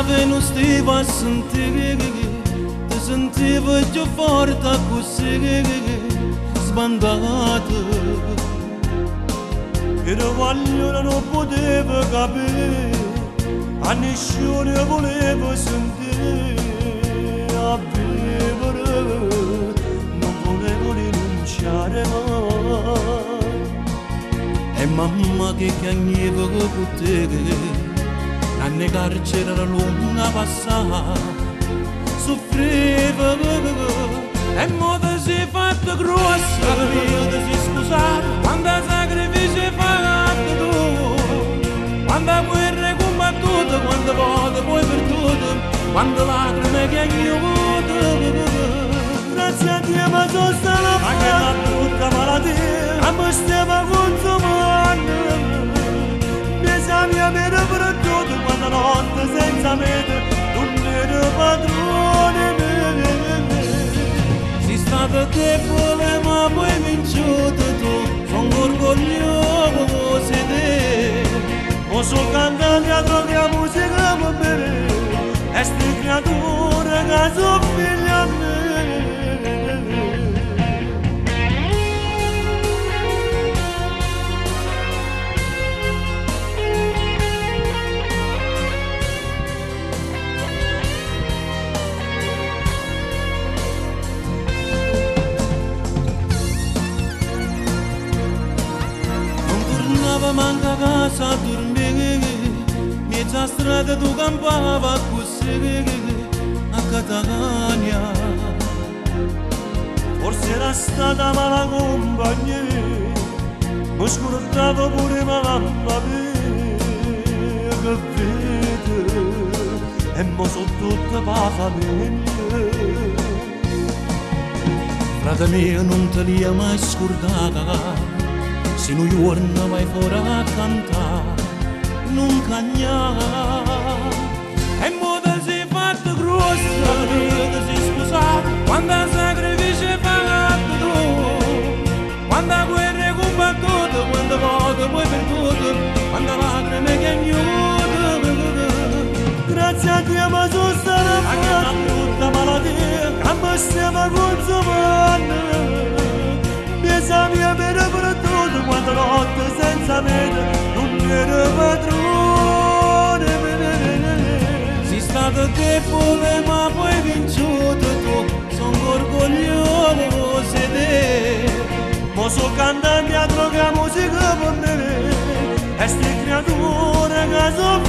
che non stavo a sentire, ti sentivo più forte così, sbandata. E la voglia non potevo capire, a nessuno volevo sentire, a vivere non volevo rinunciare mai. E mamma che chiagneva con te, a negarci la lunga passata, soffriva e modo si è fatto grossa, capito si scusare, quando sacrifici hai fatto tu, quando guerra hai combattuto, quando volte poi perduto, quando lacrime che hai avuto. Grazie a Dio ma sono stata anche una brutta malattia, ma stava consumando. Pensavi a me per tutto, quando notte senza mete, non ero padrone. Sei stato debole ma poi vinciuto tu, sono orgoglioso di te. O sono cantante a droga musica per bere, e sti creature che sono figli a me. Manca casa a dormire, mezza strada tu campava così a Catania. Forse era stata mala compagnia, mi scordavo pure mamma mia, che vede, e mo so tutta la famiglia. Frate mio non te li ha mai scordata, se un giorno vai fuori a cantare, non cagnare. E modo si è fatto grossa, capito si scusare, quando sacrifici hai fatto tu, quando guerra hai combattuto, quando volte poi perduto, quando lacrime che hai avuto. Grazie a Dio ma sono stata anche una brutta malattia, che mi stiamo consumando. Pensavi a me per tutto, quando notte senza mete, non ero padrone. Sei stato debole ma poi vinciuto tu, sono orgoglioso di te. Mo so cantante a droga musica per me, e sti creature che sono